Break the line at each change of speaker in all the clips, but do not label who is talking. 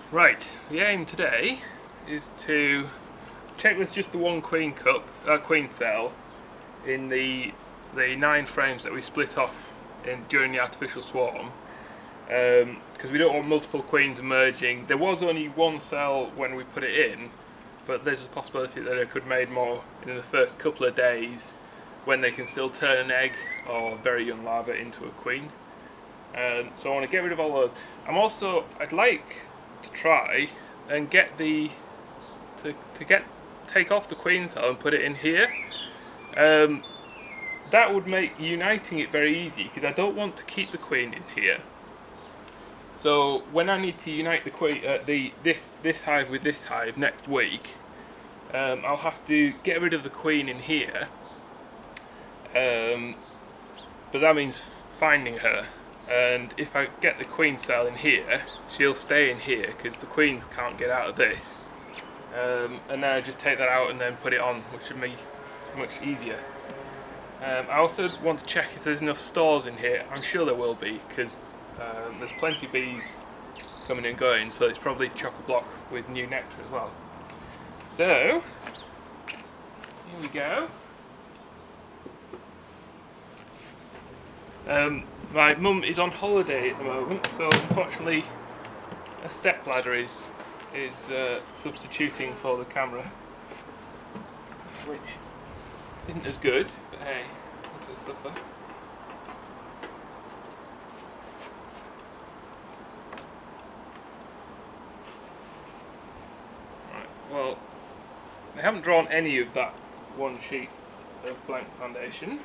Right, the aim today is to check there's just the one queen cell in the 9 frames that we split off during the artificial swarm, because we don't want multiple queens emerging. There was only one cell when we put it in, but there's a possibility that it could made more in the first couple of days when they can still turn an egg or very young larva into a queen. So I want to get rid of all those. I'd like to try and get take off the queen cell and put it in here. That would make uniting it very easy, because I don't want to keep the queen in here. So when I need to unite the queen, this hive with this hive next week, I'll have to get rid of the queen in here. But that means finding her. And if I get the queen cell in here, she'll stay in here because the queens can't get out of this. And then I just take that out and then put it on, which would be much easier. I also want to check if there's enough stores in here. I'm sure there will be, because there's plenty of bees coming and going, so it's probably chock-a-block with new nectar as well. So, here we go. My mum is on holiday at the moment, so unfortunately a stepladder is substituting for the camera, which isn't as good, but hey, it's a suffer. Right, well, they haven't drawn any of that one sheet of blank foundation.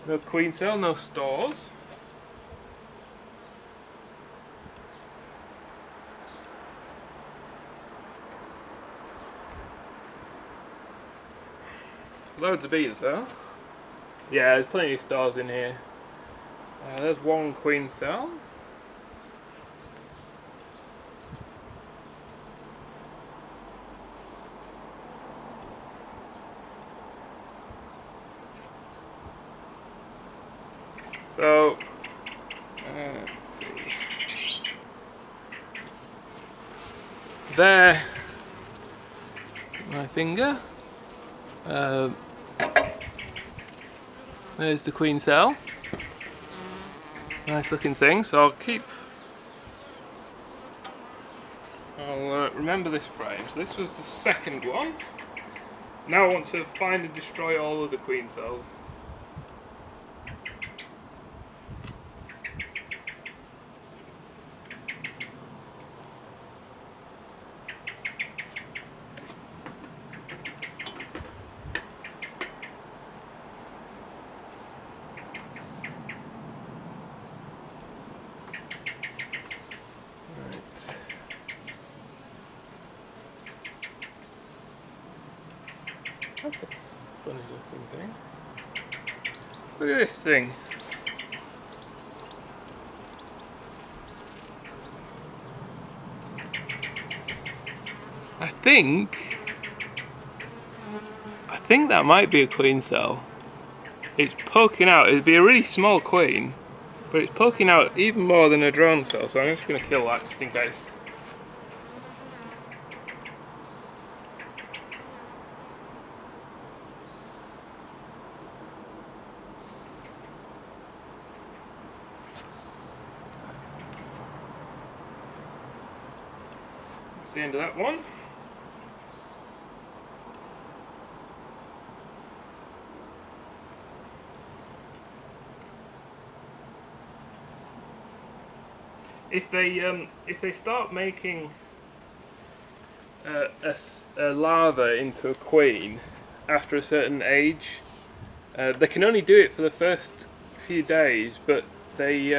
No queen cell, no stores. Loads of bees though. Yeah, there's plenty of stores in here. There's one queen cell. So, let's see. There, my finger. There's the queen cell. Nice looking thing. So I'll remember this frame. So this was the second one. Now I want to find and destroy all of the queen cells. That's a funny looking thing. Look at this thing. I think that might be a queen cell. It's poking out. It'd be a really small queen, but it's poking out even more than a drone cell, so I'm just going to kill that just in case. That's the end of that one. If they start making a larva into a queen after a certain age, they can only do it for the first few days, but they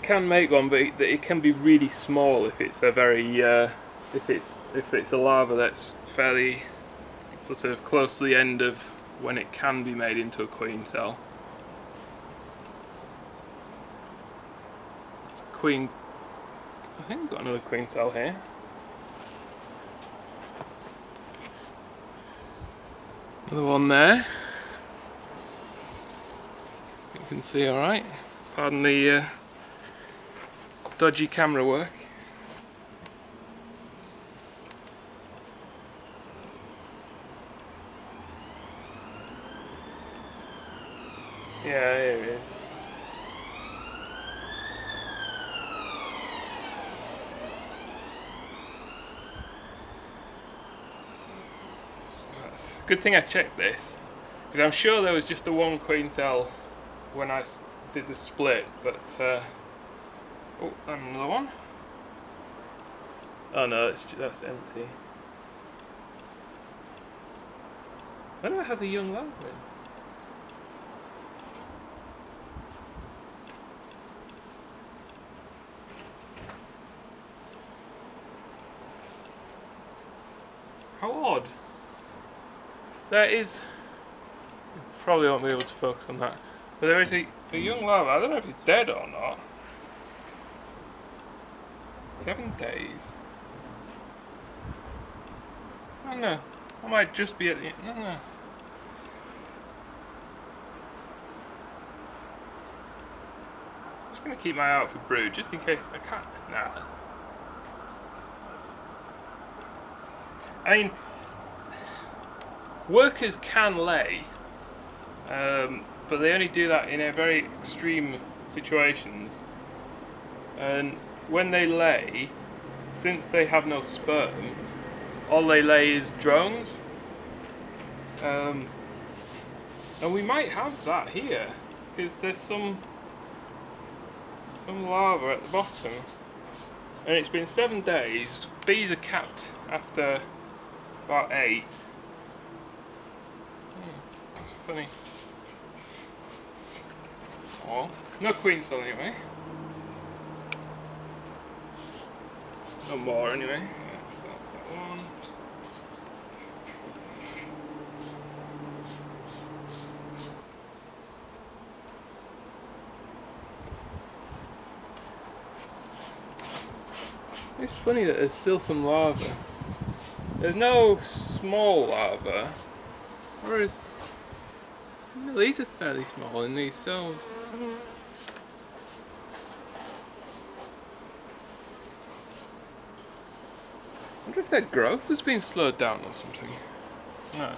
can make one, but it can be really small if it's a very if it's a larva that's fairly sort of close to the end of when it can be made into a queen cell. It's a I think we've got another queen cell here. Another one there. You can see alright. Pardon the dodgy camera work. Yeah, here he is. Good thing I checked this, because I'm sure there was just the one queen cell when I did the split, but oh, and another one. Oh no, that's empty. I wonder if it has a young larva in. How odd. There is, probably won't be able to focus on that, but there is a young larva. I don't know if it's dead or not. 7 days. I don't know. I might just be at the end. I don't know. I'm just going to keep my eye out for brood, just in case I can't. Nah. I mean, workers can lay, but they only do that in a very extreme situations. And when they lay, since they have no sperm, all they lay is drones. And we might have that here, because there's some larva at the bottom. And it's been 7 days. Bees are capped after about 8. That's funny. Oh, no queen cell anyway. No more anyway. Yeah, so that's that one. It's funny that there's still some larvae. There's no small larvae, whereas these are fairly small in these cells. I wonder if their growth has been slowed down or something. No.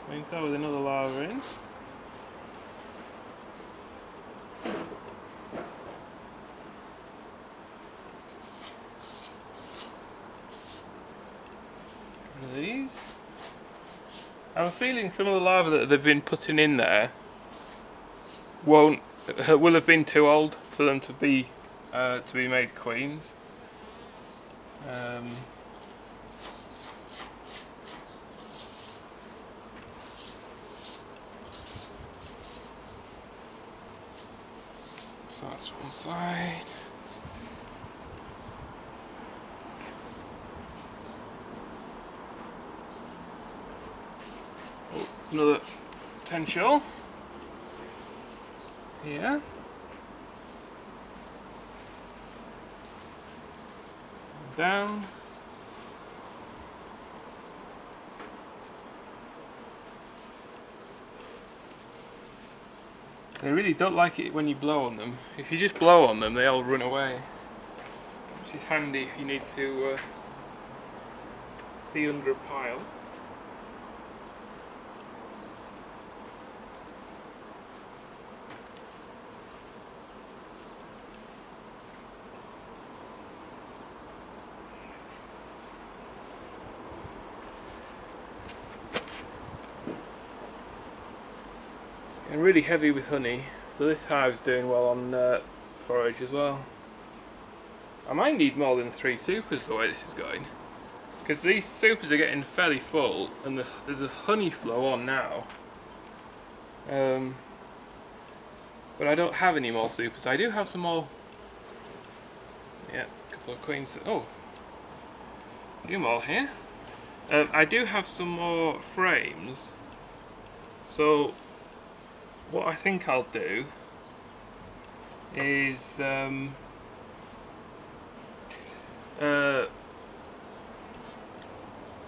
Queen cell with another larva in. These. I'm feeling some of the larvae that they've been putting in there will have been too old for them to be made queens. So that's one side. Oh, there's another potential here. Down. They really don't like it when you blow on them. If you just blow on them, they all run away. Which is handy if you need to see under a pile. And really heavy with honey, so this hive's doing well on forage as well. I might need more than 3 supers the way this is going, because these supers are getting fairly full and there's a honey flow on now. But I don't have any more supers. I do have some more. Yeah, a couple of queens. Oh, a few more here. I do have some more frames, so what I think I'll do is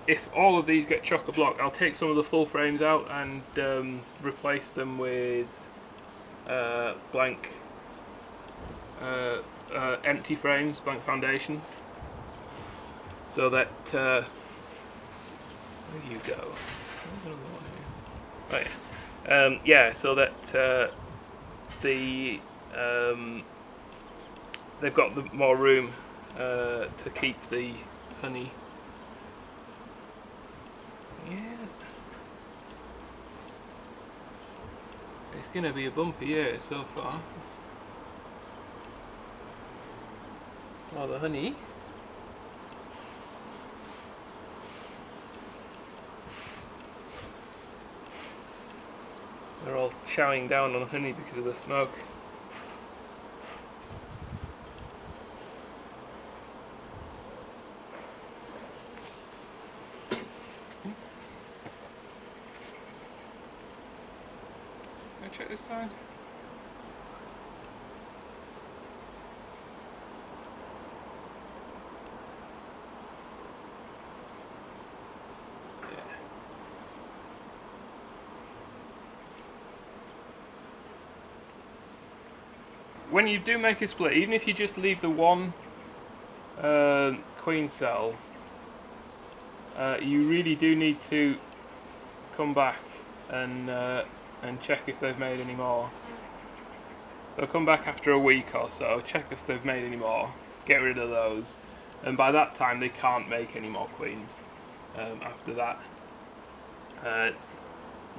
if all of these get chock-a-block, I'll take some of the full frames out and replace them with blank empty frames, blank foundation, so that where do you go? Oh yeah, yeah. So that they've got the more room to keep the honey. Yeah, it's gonna be a bumpy year so far. Oh, the honey. They're all chowing down on honey because of the smoke. Can I check this side? When you do make a split, even if you just leave the one queen cell, you really do need to come back and check if they've made any more. So come back after a week or so, check if they've made any more, get rid of those, and by that time they can't make any more queens. After that,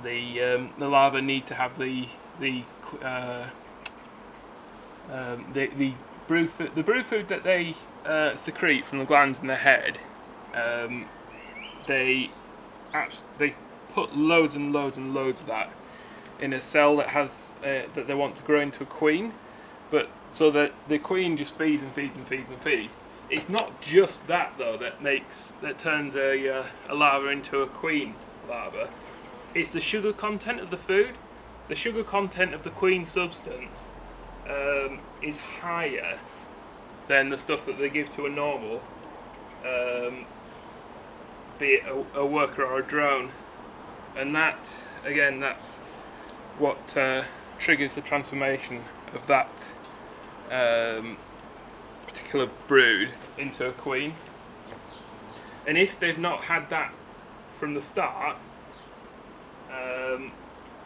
the larvae need to have the brood food that they secrete from the glands in their head. They put loads and loads and loads of that in a cell that has that they want to grow into a queen, but so that the queen just feeds and feeds and feeds and feeds. It's not just that though that turns a larva into a queen larva. It's the sugar content of the food. The sugar content of the queen substance is higher than the stuff that they give to a normal, be it a worker or a drone, and that again, that's what triggers the transformation of that particular brood into a queen. And if they've not had that from the start,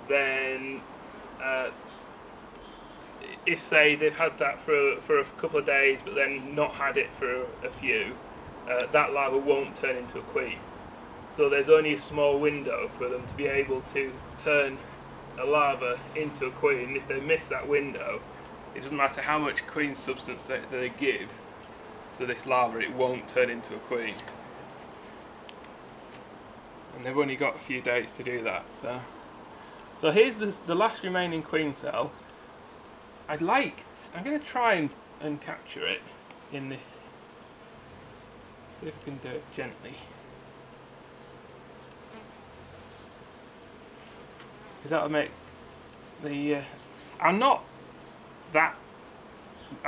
then if say they've had that for a couple of days but then not had it for a few, that larva won't turn into a queen. So there's only a small window for them to be able to turn a larva into a queen. If they miss that window, it doesn't matter how much queen substance they give to this larva, it won't turn into a queen. And they've only got a few days to do that. So here's the last remaining queen cell. I'm going to try and capture it in this. See if I can do it gently. Because that'll make the... I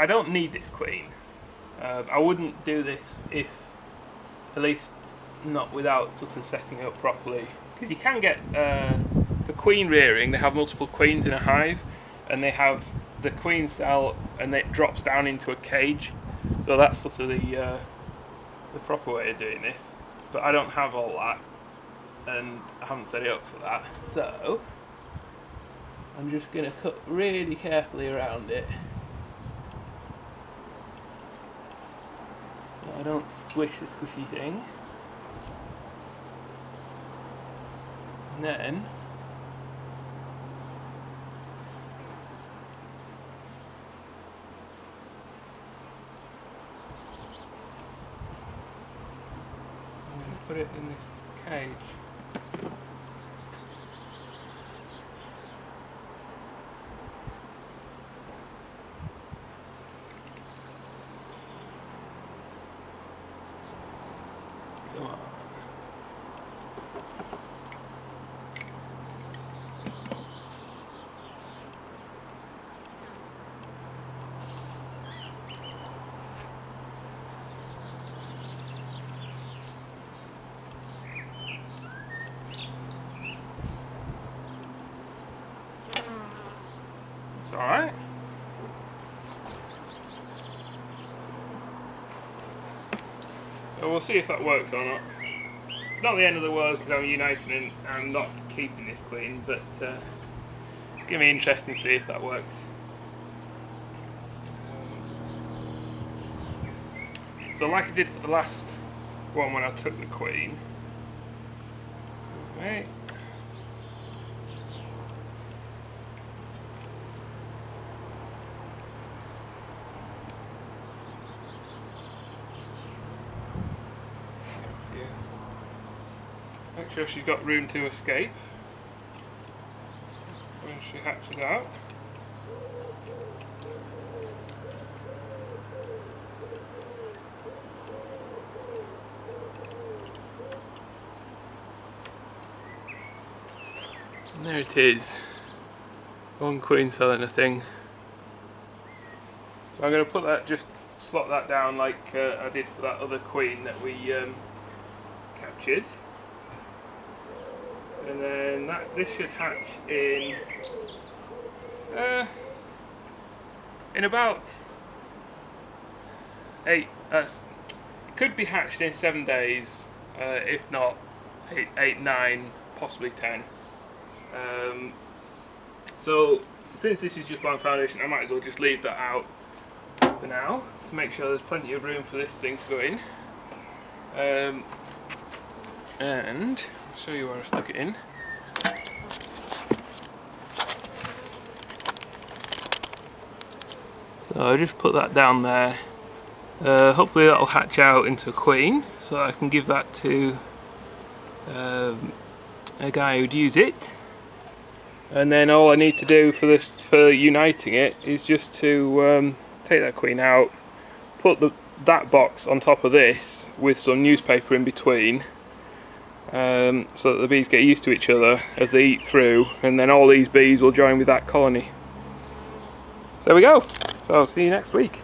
don't need this queen. I wouldn't do this if, at least not without sort of setting it up properly. Because you can get, for queen rearing, they have multiple queens in a hive, and they have the queen cell and it drops down into a cage. So that's sort of the proper way of doing this. But I don't have all that, and I haven't set it up for that. So I'm just going to cut really carefully around it. So I don't squish the squishy thing. And then I'm going to put it in this cage. Come on. It's alright. So we'll see if that works or not. It's not the end of the world because I'm uniting and I'm not keeping this queen, but it's going to be interesting to see if that works. So like I did for the last one when I took the queen, right. Make sure she's got room to escape when she hatches out. And there it is, one queen cell in a thing. So I'm going to put that, just slot that down like I did for that other queen that we captured. And then this should hatch in about 8. It could be hatched in 7 days, if not 8, 9, possibly 10. So since this is just blank foundation, I might as well just leave that out for now to make sure there's plenty of room for this thing to go in. And I'll show you where I stuck it in. So I just put that down there. Hopefully that'll hatch out into a queen, so I can give that to a guy who'd use it. And then all I need to do for uniting it is just to take that queen out, put that box on top of this with some newspaper in between, so that the bees get used to each other as they eat through, and then all these bees will join with that colony. So there we go. So I'll see you next week.